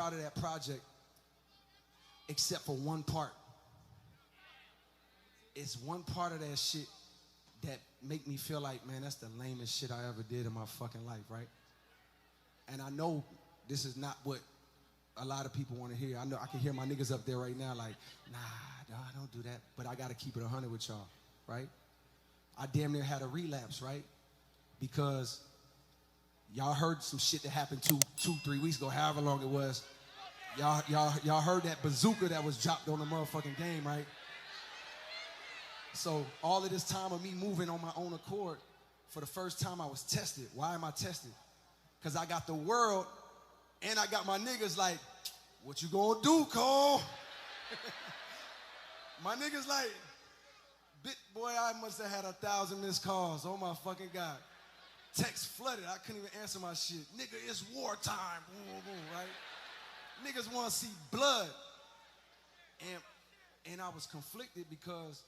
proud of that project, except for one part. It's one part of that shit that make me feel like, man, that's the lamest shit I ever did in my fucking life, right? And I know this is not what a lot of people want to hear. I know I can hear my niggas up there right now like, nah, don't do that. But I got to keep it 100 with y'all, right? I damn near had a relapse, right? Because y'all heard some shit that happened 3 weeks ago, however long it was. Y'all heard that bazooka that was dropped on the motherfucking game, right? So all of this time of me moving on my own accord, for the first time I was tested. Why am I tested? Because I got the world and I got my niggas like, what you gonna do, Cole? My niggas like, boy, I must have had 1,000 missed calls. Oh my fucking God. Text flooded, I couldn't even answer my shit. Nigga, it's wartime, boom, boom, boom, right? Niggas wanna see blood. And I was conflicted because,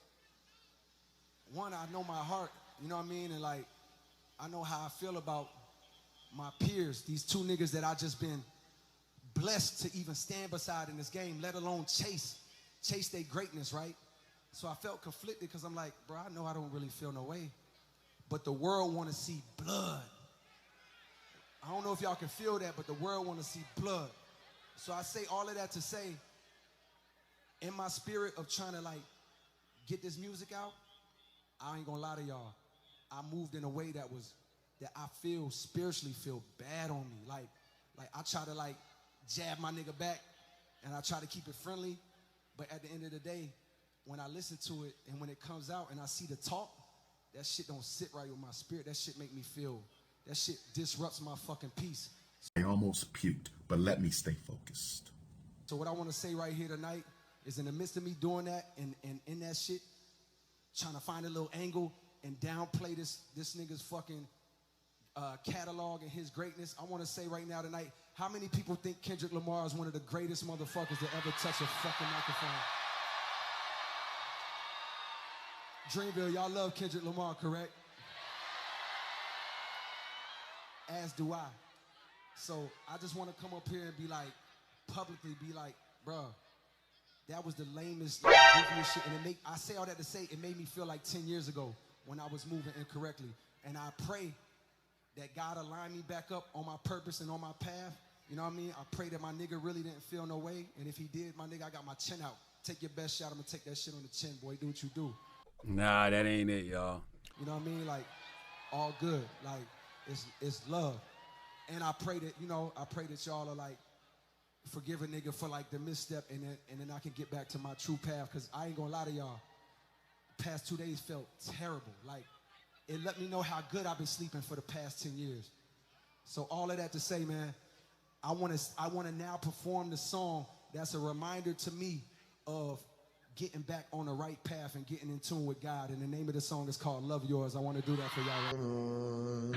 one, I know my heart, you know what I mean? And like, I know how I feel about my peers, these two niggas that I just been blessed to even stand beside in this game, let alone chase their greatness, right? So I felt conflicted because I'm like, bro, I know I don't really feel no way, but the world want to see blood. I don't know if y'all can feel that, but the world want to see blood. So I say all of that to say, in my spirit of trying to like get this music out, I ain't gonna lie to y'all, I moved in a way that I feel spiritually feel bad on me. Like I try to like jab my nigga back and I try to keep it friendly, but at the end of the day, when I listen to it and when it comes out and I see the talk, that shit don't sit right with my spirit. That shit make me feel, that shit disrupts my fucking peace. I almost puked, but let me stay focused. So what I want to say right here tonight is, in the midst of me doing that and in that shit, trying to find a little angle and downplay this nigga's fucking catalog and his greatness, I want to say right now tonight, how many people think Kendrick Lamar is one of the greatest motherfuckers to ever touch a fucking microphone? Dreamville, y'all love Kendrick Lamar, correct? As do I. So I just want to come up here and be like, publicly be like, bruh, that was the lamest, goofiest shit. And I say all that to say, it made me feel like 10 years ago when I was moving incorrectly. And I pray that God align me back up on my purpose and on my path. You know what I mean? I pray that my nigga really didn't feel no way. And if he did, my nigga, I got my chin out. Take your best shot. I'm gonna take that shit on the chin, boy. Do what you do. Nah, that ain't it, y'all. You know what I mean? Like, all good. Like, it's love. And I pray that, I pray that y'all are like, forgive a nigga for like the misstep, and then I can get back to my true path, because I ain't gonna lie to y'all, the past 2 days felt terrible. Like, it let me know how good I've been sleeping for the past 10 years. So all of that to say, man, I wanna now perform the song that's a reminder to me of getting back on the right path and getting in tune with God. And the name of the song is called Love Yours. I wanna do that for y'all.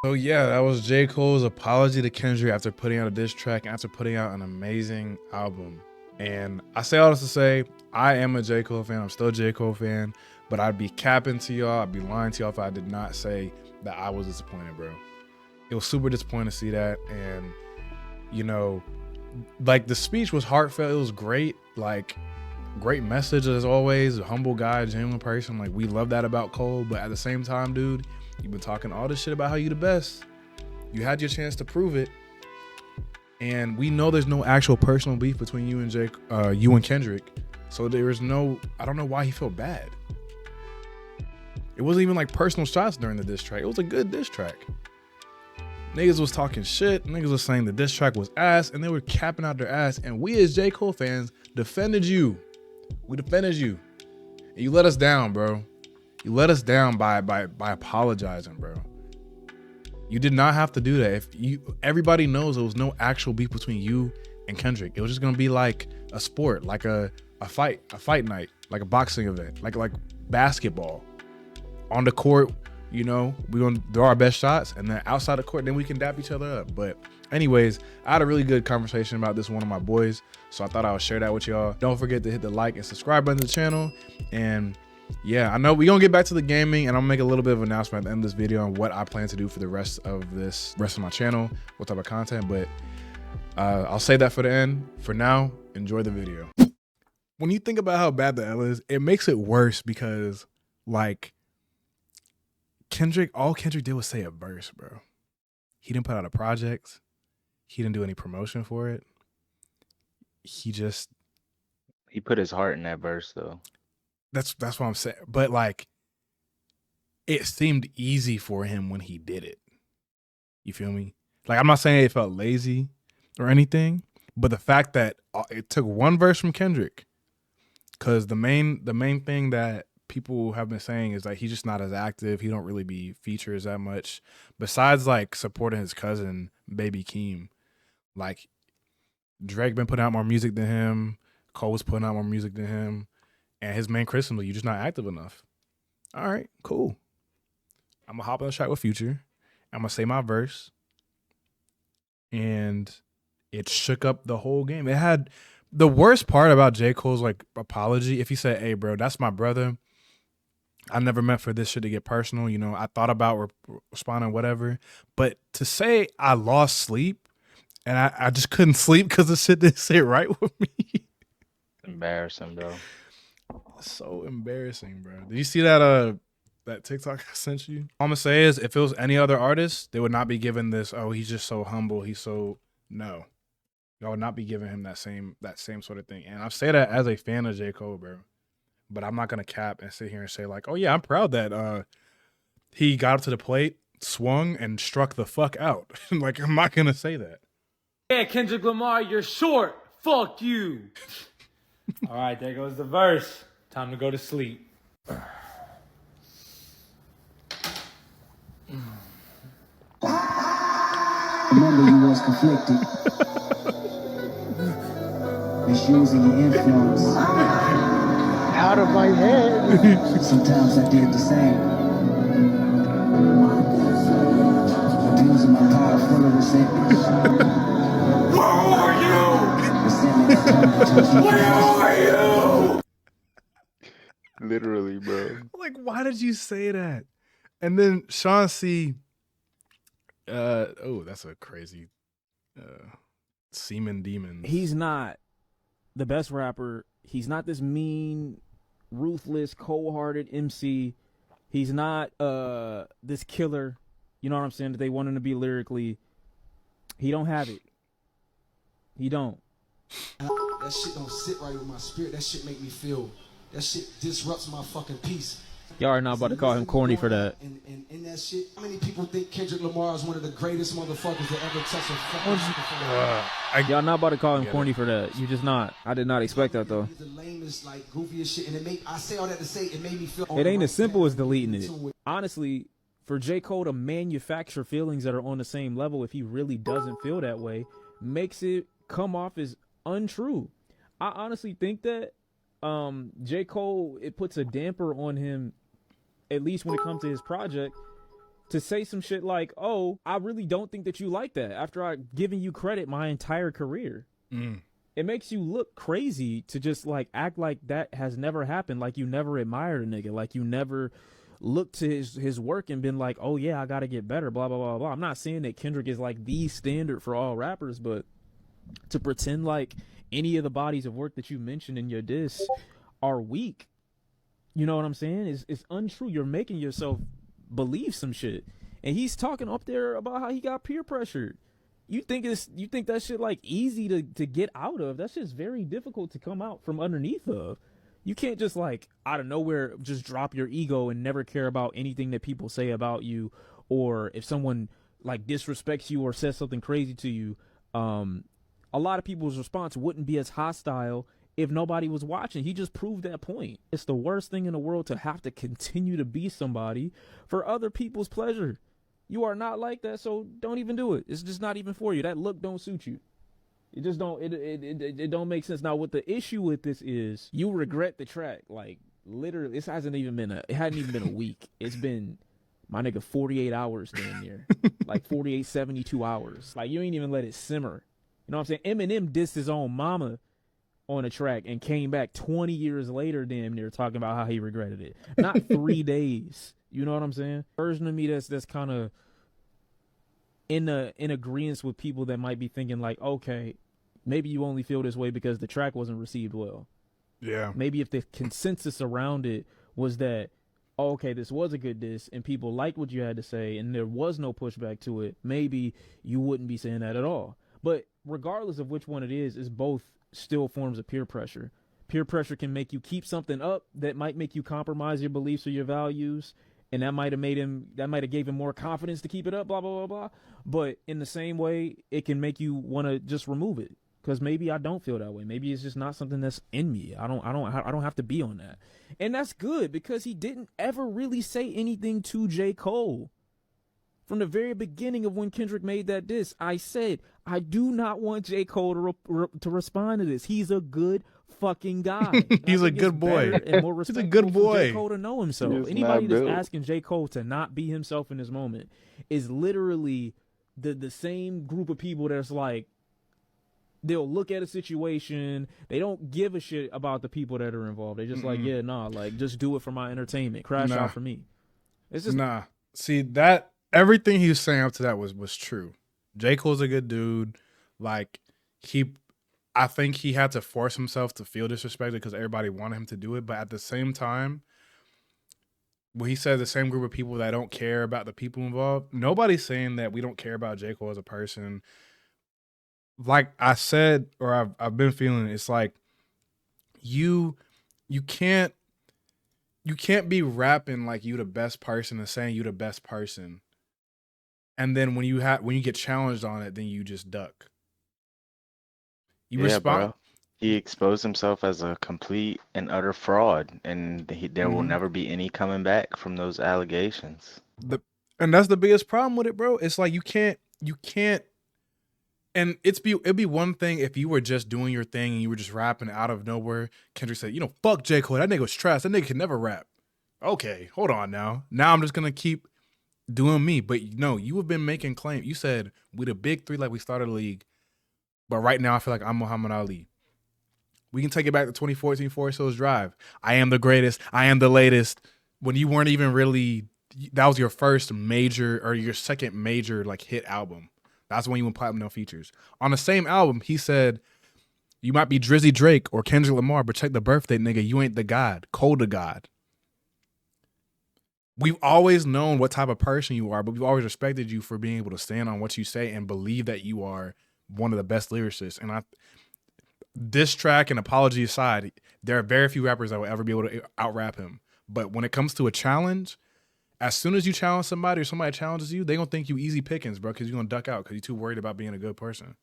So yeah, that was J.Cole's apology to Kendrick after putting out a diss track, after putting out an amazing album. And I say all this to say, I am a J.Cole fan. I'm still a J.Cole fan, but I'd be capping to y'all, I'd be lying to y'all if I did not say that I was disappointed, bro. It was super disappointing to see that. And, like, the speech was heartfelt. It was great. Like, great message as always. A humble guy, genuine person. Like, we love that about Cole. But at the same time, dude, you've been talking all this shit about how you the best. You had your chance to prove it. And we know there's no actual personal beef between you and Kendrick. So there is no, I don't know why he felt bad. It wasn't even like personal shots during the diss track. It was a good diss track. Niggas was talking shit. Niggas was saying the diss track was ass, and they were capping out their ass. And we as J. Cole fans defended you. We defended you. And you let us down, bro. You let us down by apologizing, bro. You did not have to do that. Everybody knows there was no actual beef between you and Kendrick. It was just gonna be like a sport, like a fight night, like a boxing event, like basketball. On the court, we're gonna do our best shots, and then outside the court, then we can dap each other up. But anyways, I had a really good conversation about this with one of my boys, so I thought I would share that with y'all. Don't forget to hit the like and subscribe button to the channel, and yeah, I know we're gonna get back to the gaming, and I'm gonna make a little bit of an announcement at the end of this video on what I plan to do for the rest of my channel, what type of content, but I'll save that for the end. For now, enjoy the video. When you think about how bad the L is, it makes it worse because, like, all Kendrick did was say a verse, bro. He didn't put out a project. He didn't do any promotion for it. He put his heart in that verse, though. That's what I'm saying. But, like, it seemed easy for him when he did it. You feel me? Like, I'm not saying it felt lazy or anything, but the fact that it took one verse from Kendrick, because the main thing that people have been saying is like he's just not as active. He don't really be features that much. Besides like supporting his cousin, Baby Keem, like Drake been putting out more music than him. Cole was putting out more music than him. And his main criticism, you're just not active enough. All right, cool. I'm going to hop on the track with Future. I'm going to say my verse. And it shook up the whole game. It had the worst part about J.Cole's like apology. If he said, hey, bro, that's my brother. I never meant for this shit to get personal. You know, I thought about responding, whatever. But to say I lost sleep and I just couldn't sleep because the shit didn't sit right with me. Embarrassing, bro. So embarrassing, bro. Did you see that that TikTok I sent you? All I'm gonna say is if it was any other artist, they would not be given this, oh, he's just so humble, he's so no. Y'all would not be giving him that same sort of thing. And I say that as a fan of J. Cole, bro. But I'm not gonna cap and sit here and say like, oh yeah, I'm proud that he got up to the plate, swung, and struck the fuck out. Like, I'm not gonna say that. Yeah, Kendrick Lamar, you're short. Fuck you. All right, there goes the verse. Time to go to sleep. Remember, you was conflicted. Misusing your influence. Out of my head. Sometimes I did the same. Abusing my power full of resentment. Who are you? Resentment turned into Where are you? Literally, bro. Like, why did you say that? And then Sean C. Oh, that's a crazy semen demon. He's not the best rapper. He's not this mean, ruthless, cold-hearted MC. He's not this killer. You know what I'm saying? That they want him to be lyrically. He don't have it. He don't. That shit don't sit right with my spirit. That shit make me feel. That shit disrupts my fucking peace. Y'all are not about to call him corny for that. And in that shit, how many people think Kendrick Lamar is one of the greatest motherfuckers that ever touched a fucking microphone? Y'all not about to call him corny for that. You just not. I did not expect that though. He's the lamest, like goofiest shit, and I say all that to say it made me feel. It ain't as simple as deleting it. Honestly, for J. Cole to manufacture feelings that are on the same level, if he really doesn't feel that way, makes it come off as untrue. I honestly think that J. Cole, it puts a damper on him, at least when it comes to his project, to say some shit like, oh, I really don't think that you like that after I've given you credit my entire career. It makes you look crazy to just like act like that has never happened, like you never admired a nigga, like you never looked to his work and been like, oh yeah, I gotta get better, blah, blah, blah, blah. I'm not saying that Kendrick is like the standard for all rappers, but to pretend like any of the bodies of work that you mentioned in your diss are weak, you know what I'm saying? It's untrue. You're making yourself believe some shit. And he's talking up there about how he got peer pressured. You think that shit like easy to get out of? That shit's very difficult to come out from underneath of. You can't just like out of nowhere just drop your ego and never care about anything that people say about you, or if someone like disrespects you or says something crazy to you. A lot of people's response wouldn't be as hostile if nobody was watching. He just proved that point. It's the worst thing in the world to have to continue to be somebody for other people's pleasure. You are not like that, so don't even do it. It's just not even for you. That look don't suit you. It just don't, it don't make sense. Now, what the issue with this is, you regret the track. Like, literally, it hadn't even been a week. It's been, my nigga, 48 hours damn near. Like 48, 72 hours. Like, you ain't even let it simmer. You know what I'm saying? Eminem dissed his own mama on a track and came back 20 years later, damn near, talking about how he regretted it. Not 3 days. You know what I'm saying? Version of me that's kind of in agreement with people that might be thinking like, okay, maybe you only feel this way because the track wasn't received well. Yeah. Maybe if the consensus around it was that, oh, okay, this was a good diss and people liked what you had to say and there was no pushback to it, maybe you wouldn't be saying that at all. But regardless of which one it is both still forms of peer pressure. Peer pressure can make you keep something up that might make you compromise your beliefs or your values, and that might have gave him more confidence to keep it up, blah blah blah blah. But in the same way, it can make you want to just remove it because maybe I don't feel that way. Maybe it's just not something that's in me. I don't have to be on that, and that's good because he didn't ever really say anything to J.Cole. From the very beginning of when Kendrick made that diss, I said, I do not want J.Cole to respond to this. He's a good fucking guy. He's a good boy. And more He's a good boy. for J.Cole to know himself. Anybody that's asking J.Cole to not be himself in this moment is literally the same group of people that's like, they'll look at a situation, they don't give a shit about the people that are involved. They're just like, yeah, nah, like, just do it for my entertainment. Crash out for me. It's just See, that everything he was saying up to that was true. J. Cole's a good dude. Like, I think he had to force himself to feel disrespected because everybody wanted him to do it. But at the same time, when he said the same group of people that don't care about the people involved, nobody's saying that we don't care about J. Cole as a person. Like I said, or I've been feeling, it's like you can't be rapping like you the best person and saying you the best person. And then when you get challenged on it, then you just duck. You respond. Bro. He exposed himself as a complete and utter fraud, and there will never be any coming back from those allegations. And that's the biggest problem with it, bro. It's like you can't. And it'd be one thing if you were just doing your thing and you were just rapping out of nowhere. Kendrick said, fuck J. Cole. That nigga was trash. That nigga can never rap. Okay, hold on now. Now I'm just gonna keep doing me. But no, you have been making claims. You said we the big three like we started a league. But right now I feel like I'm Muhammad Ali. We can take it back to 2014 Forest Hills Drive. I am the greatest. I am the latest. When you weren't even really, that was your first major or your second major like hit album. That's when you went platinum, no features. On the same album, he said, you might be Drizzy Drake or Kendrick Lamar, but check the birthday, nigga. You ain't the God. Cole the God. We've always known what type of person you are, but we've always respected you for being able to stand on what you say and believe that you are one of the best lyricists. And this track and apology aside, there are very few rappers that will ever be able to out-rap him. But when it comes to a challenge, as soon as you challenge somebody or somebody challenges you, they gonna think you easy pickings, bro, because you're gonna duck out because you're too worried about being a good person.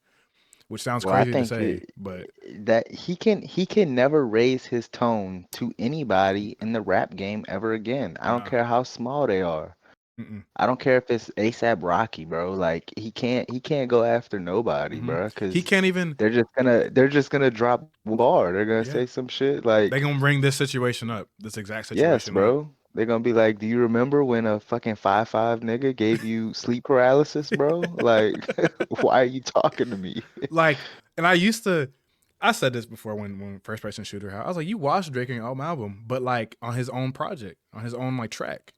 Which sounds crazy to say, but that he can never raise his tone to anybody in the rap game ever again. I don't care how small they are. I don't care if it's ASAP Rocky, bro. Like he can't go after nobody, bro, because he can't even. They're just gonna drop one bar. They're gonna say some shit like they're gonna bring this situation up, this exact situation. Yes, bro. Up. They're gonna be like, do you remember when a fucking 5'5" nigga gave you sleep paralysis, bro? Like, why are you talking to me? Like, and I said this before when First Person Shooter, I was like, you watched Drake on your album, but like on his own project, on his own like track.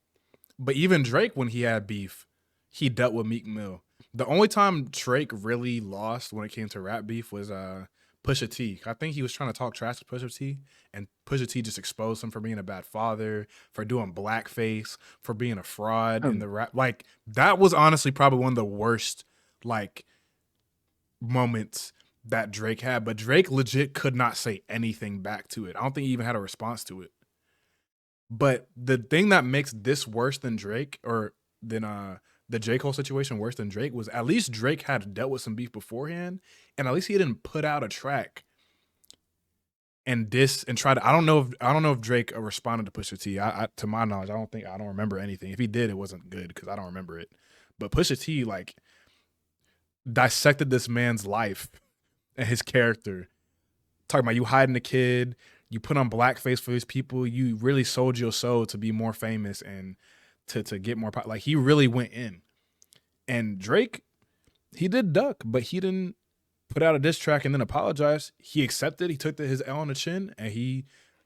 But even Drake, when he had beef, he dealt with Meek Mill. The only time Drake really lost when it came to rap beef was Pusha T. I think he was trying to talk trash to Pusha T, and Pusha T just exposed him for being a bad father, for doing blackface, for being a fraud in the rap. Like, that was honestly probably one of the worst, like, moments that Drake had. But Drake legit could not say anything back to it. I don't think he even had a response to it. But the thing that makes this worse than Drake, or than the J. Cole situation worse than Drake, was at least Drake had dealt with some beef beforehand, and at least he didn't put out a track and try to. I don't know if Drake responded to Pusha T. To my knowledge, I don't remember anything. If he did, it wasn't good because I don't remember it. But Pusha T like dissected this man's life and his character, talking about you hiding a kid. You put on blackface for these people. You really sold your soul to be more famous and to get more like he really went in. And Drake, he did duck, but he didn't put out a diss track and then apologized. He accepted. He took his L on the chin, and he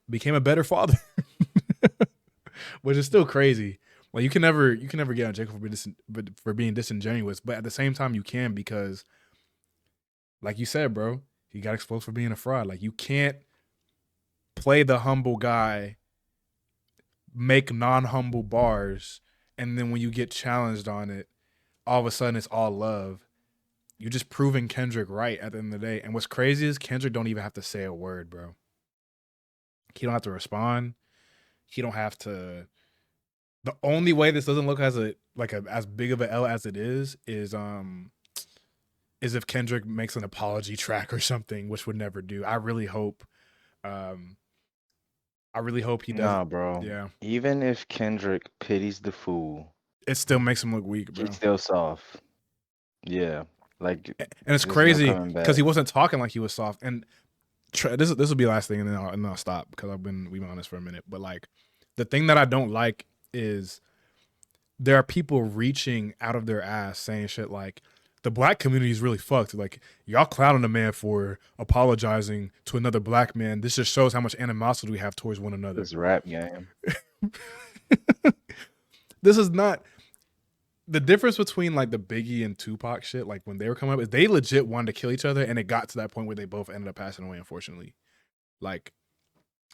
became a better father, which is still crazy. Like you can never get on J.Cole for being disingenuous, but at the same time you can, because, like you said, bro, he got exposed for being a fraud. Like you can't play the humble guy, make non-humble bars, and then when you get challenged on it, all of a sudden it's all love. You're just proving Kendrick right at the end of the day. And what's crazy is Kendrick don't even have to say a word, bro. He don't have to respond. He don't have to. The only way this doesn't look as big of an L as it is if Kendrick makes an apology track or something, which would never do. I really hope he does. Nah, bro. Yeah. Even if Kendrick pities the fool, it still makes him look weak, bro. he's still soft. Yeah. Like, and it's crazy because he wasn't talking like he was soft. And this will be the last thing, and then I'll stop because we've been on this for a minute. But like, the thing that I don't like is there are people reaching out of their ass saying shit like, the black community is really fucked. Like, y'all clowning a man for apologizing to another black man. This just shows how much animosity we have towards one another. This rap game. This is not the difference between like the Biggie and Tupac shit. Like when they were coming up, is they legit wanted to kill each other, and it got to that point where they both ended up passing away, unfortunately. Like,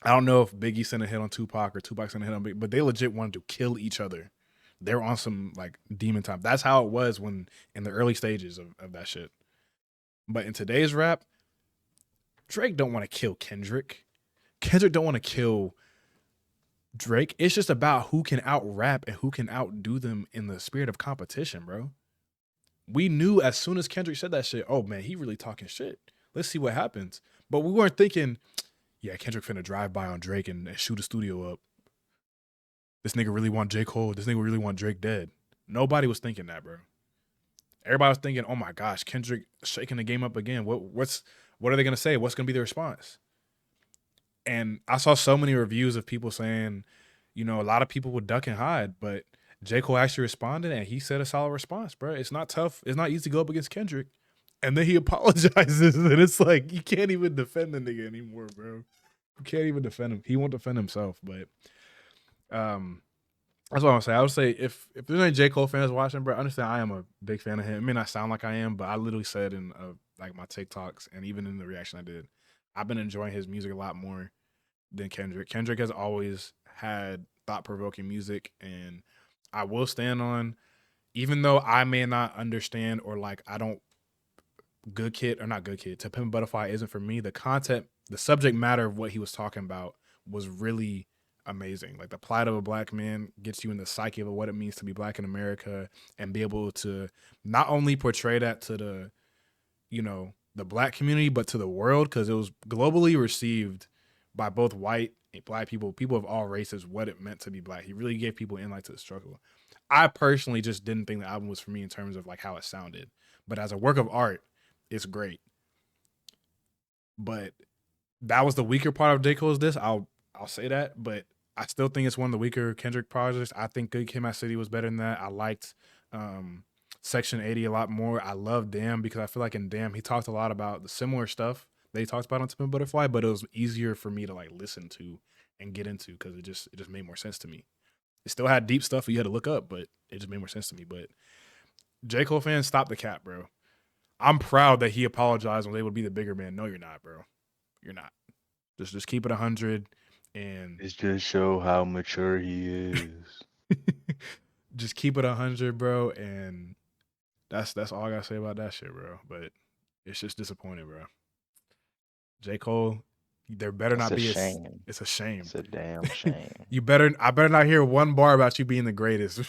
I don't know if Biggie sent a hit on Tupac or Tupac sent a hit on Biggie, but they legit wanted to kill each other. They were on some like demon time. That's how it was when in the early stages of that shit. But in today's rap, Drake don't want to kill Kendrick. Kendrick don't want to kill Drake. It's just about who can out rap and who can outdo them in the spirit of competition, bro. We knew as soon as Kendrick said that shit, oh man, he really talking shit. Let's see what happens. But we weren't thinking, yeah, Kendrick finna drive by on Drake and shoot a studio up. This nigga really want J.Cole. This nigga really want Drake dead. Nobody was thinking that, bro. Everybody was thinking, oh my gosh, Kendrick shaking the game up again. What are they gonna say? What's gonna be the response? And I saw so many reviews of people saying, you know, a lot of people would duck and hide, but J.Cole actually responded and he said a solid response, bro. It's not tough. It's not easy to go up against Kendrick. And then he apologizes, and it's like, you can't even defend the nigga anymore, bro. You can't even defend him. He won't defend himself, but that's what I would say. I would say if there's any J. Cole fans watching, bro, understand I am a big fan of him. It may not sound like I am, but I literally said in like my TikToks and even in the reaction I did, I've been enjoying his music a lot more than Kendrick. Kendrick has always had thought-provoking music, and I will stand on, even though I may not understand or like I don't Good Kid or not Good Kid, To Pimp a Butterfly isn't for me. The content, the subject matter of what he was talking about was really amazing. Like the plight of a black man gets you in the psyche of what it means to be black in America and be able to not only portray that to the, you know, the black community, but to the world, because it was globally received by both white and black people of all races, what it meant to be black. He really gave people insight to the struggle. I personally just didn't think the album was for me in terms of like how it sounded, but as a work of art, it's great. But that was the weaker part of J.Cole's diss. I'll say that, but I still think it's one of the weaker Kendrick projects. I think Good Kid, Mad City was better than that. I liked Section 80 a lot more. I love Damn because I feel like in Damn he talked a lot about the similar stuff that he talked about on To Pimp a Butterfly, but it was easier for me to like listen to and get into because it just made more sense to me. It still had deep stuff you had to look up, but it just made more sense to me. But J. Cole fans, stop the cap, bro. I'm proud that he apologized when they would be the bigger man. No, you're not, bro. You're not. Just keep it 100. And it's just show how mature he is. Just keep it 100, bro. And that's all I gotta say about that shit, bro. But it's just disappointing, bro. J. Cole, there better not be shame. It's a shame. It's a damn shame. I better not hear one bar about you being the greatest.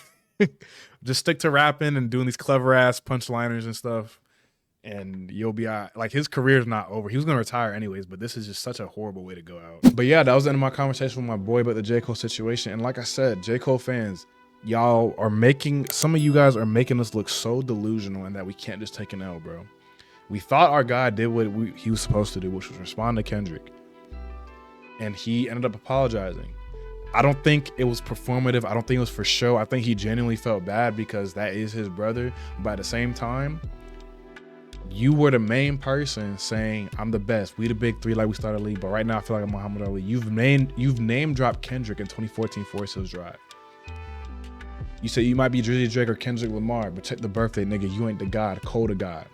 Just stick to rapping and doing these clever ass punchliners and stuff. And you'll be all right. Like, his career's not over. He was going to retire anyways, but this is just such a horrible way to go out. But yeah, that was the end of my conversation with my boy about the J. Cole situation. And like I said, J. Cole fans, y'all are some of you guys are making us look so delusional and that we can't just take an L, bro. We thought our guy did what he was supposed to do, which was respond to Kendrick. And he ended up apologizing. I don't think it was performative. I don't think it was for show. I think he genuinely felt bad because that is his brother. But at the same time, you were the main person saying, I'm the best. We the big three like we started the league, but right now I feel like I'm Muhammad Ali. You've name dropped Kendrick in 2014 Forest Hills Drive. You say you might be Drizzy Drake or Kendrick Lamar, but check the birthday, nigga. You ain't the God, Cole the God.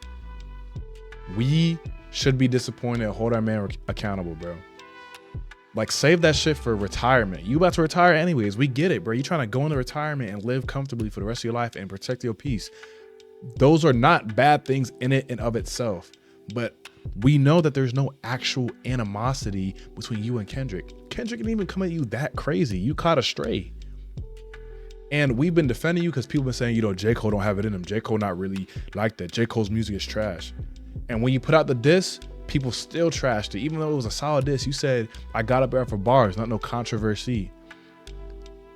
We should be disappointed and hold our man accountable, bro. Like, save that shit for retirement. You about to retire anyways. We get it, bro. You trying to go into retirement and live comfortably for the rest of your life and protect your peace. Those are not bad things in it and of itself. But we know that there's no actual animosity between you and Kendrick. Kendrick didn't even come at you that crazy. You caught a stray. And we've been defending you because people been saying, you know, J.Cole don't have it in him. J.Cole not really like that. J.Cole's music is trash. And when you put out the diss, people still trashed it. Even though it was a solid diss, you said, I got up there for bars, not no controversy.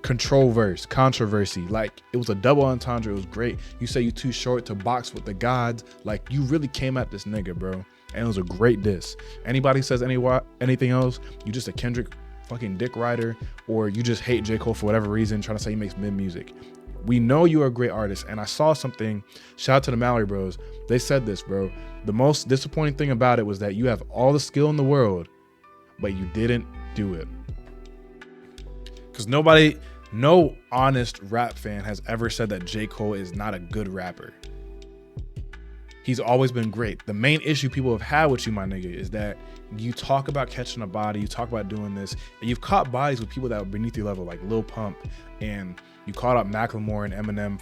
Controversy. Like, it was a double entendre. It was great. You say you too short to box with the gods. Like, you really came at this nigga, bro. And it was a great diss. Anybody says anything else, you just a Kendrick fucking dick rider, or you just hate J. Cole for whatever reason, trying to say he makes mid music. We know you are a great artist, and I saw something, shout out to the Mallory Bros. They said this, bro. The most disappointing thing about it was that you have all the skill in the world, but you didn't do it. Because no honest rap fan has ever said that J. Cole is not a good rapper. He's always been great. The main issue people have had with you, my nigga, is that you talk about catching a body, you talk about doing this, and you've caught bodies with people that are beneath your level, like Lil Pump, and you caught out Macklemore and Eminem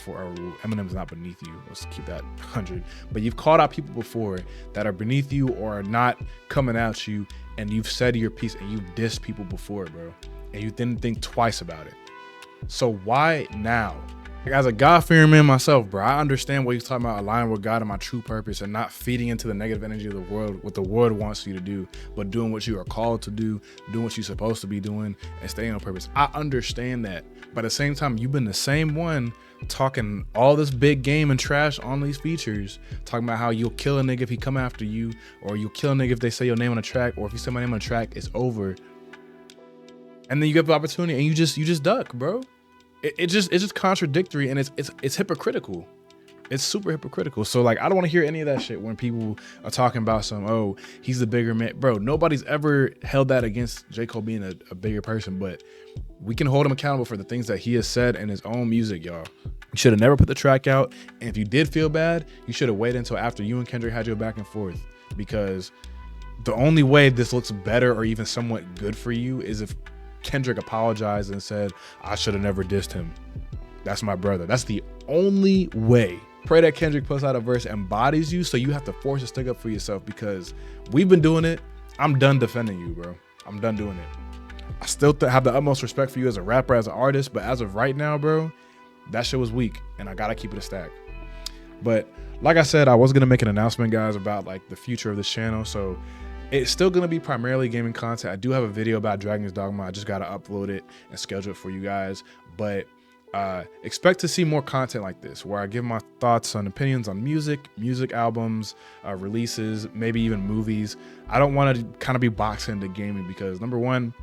Eminem's not beneath you. Let's keep that 100. But you've caught out people before that are beneath you or are not coming at you, and you've said your piece and you've dissed people before, bro. And you didn't think twice about it. So why now? Like, as a God-fearing man myself, bro, I understand what he's talking about, aligning with God and my true purpose and not feeding into the negative energy of the world, what the world wants you to do, but doing what you are called to do, doing what you're supposed to be doing, and staying on purpose. I understand that. But at the same time, you've been the same one talking all this big game and trash on these features, talking about how you'll kill a nigga if he come after you, or you'll kill a nigga if they say your name on a track, or if you say my name on a track, it's over. And then you get the opportunity and you just duck, bro. It's just contradictory, and it's hypocritical. It's super hypocritical. So like, I don't want to hear any of that shit when people are talking about oh, he's the bigger man. Bro, nobody's ever held that against J. Cole being a bigger person, but we can hold him accountable for the things that he has said in his own music, y'all. You should have never put the track out. And if you did feel bad, you should have waited until after you and Kendrick had your back and forth, because the only way this looks better or even somewhat good for you is if Kendrick apologized and said, I should have never dissed him. That's my brother. That's the only way. Pray that Kendrick puts out a verse that embodies you, so you have to force to stick up for yourself, because we've been doing it. I'm done defending you, bro. I'm done doing it. I still have the utmost respect for you as a rapper, as an artist, but as of right now, bro, that shit was weak, and I gotta keep it a stack. But like I said, I was gonna make an announcement, guys, about like the future of this channel. So it's still going to be primarily gaming content. I do have a video about Dragon's Dogma. I just got to upload it and schedule it for you guys. But expect to see more content like this, where I give my thoughts and opinions on music albums, releases, maybe even movies. I don't want to kind of be boxed into gaming, because number one,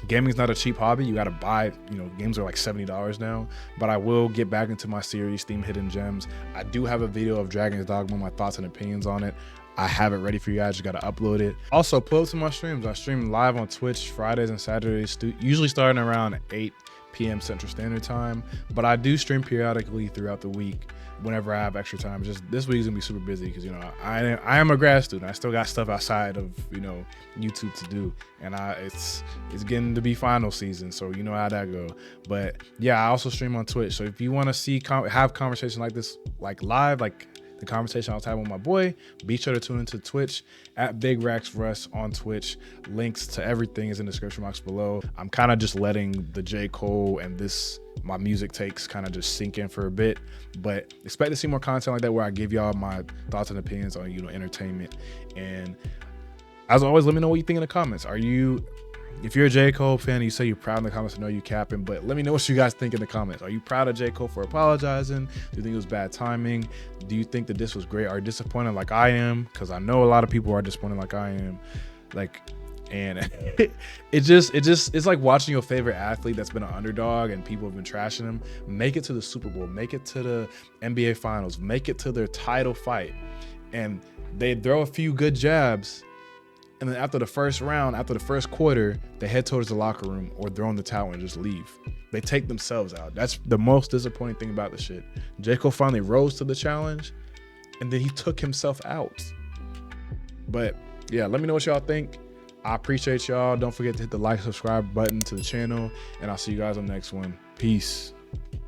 gaming is not a cheap hobby. You got to buy, games are like $70 now. But I will get back into my series, Theme Hidden Gems. I do have a video of Dragon's Dogma, my thoughts and opinions on it. I have it ready for you guys. Just got to upload it. Also, pull up to my streams. I stream live on Twitch Fridays and Saturdays, usually starting around 8 p.m. Central Standard Time. But I do stream periodically throughout the week whenever I have extra time. Just this week's gonna be super busy because I am a grad student. I still got stuff outside of YouTube to do, and it's getting to be final season, so you know how that go. But yeah, I also stream on Twitch. So if you want to have conversation like this, like live, like the conversation I was having with my boy, be sure to tune into Twitch at Big Racks Russ on Twitch. Links to everything is in the description box below. I'm kind of just letting the J. Cole and my music takes kind of just sink in for a bit, but expect to see more content like that, where I give y'all my thoughts and opinions on entertainment. And as always, let me know what you think in the comments. If you're a J. Cole fan and you say you're proud in the comments, I know you capping, but let me know what you guys think in the comments. Are you proud of J. Cole for apologizing? Do you think it was bad timing? Do you think that this was great? Are you disappointed like I am? Because I know a lot of people are disappointed like I am. And it's like watching your favorite athlete that's been an underdog and people have been trashing him make it to the Super Bowl, make it to the NBA Finals, make it to their title fight, and They'd throw a few good jabs, and then after the first round, after the first quarter, they head towards the locker room or throw in the towel and just leave. They take themselves out. That's the most disappointing thing about the shit. J.Cole finally rose to the challenge, and then he took himself out. But yeah, let me know what y'all think. I appreciate y'all. Don't forget to hit the like, subscribe button to the channel, and I'll see you guys on the next one. Peace.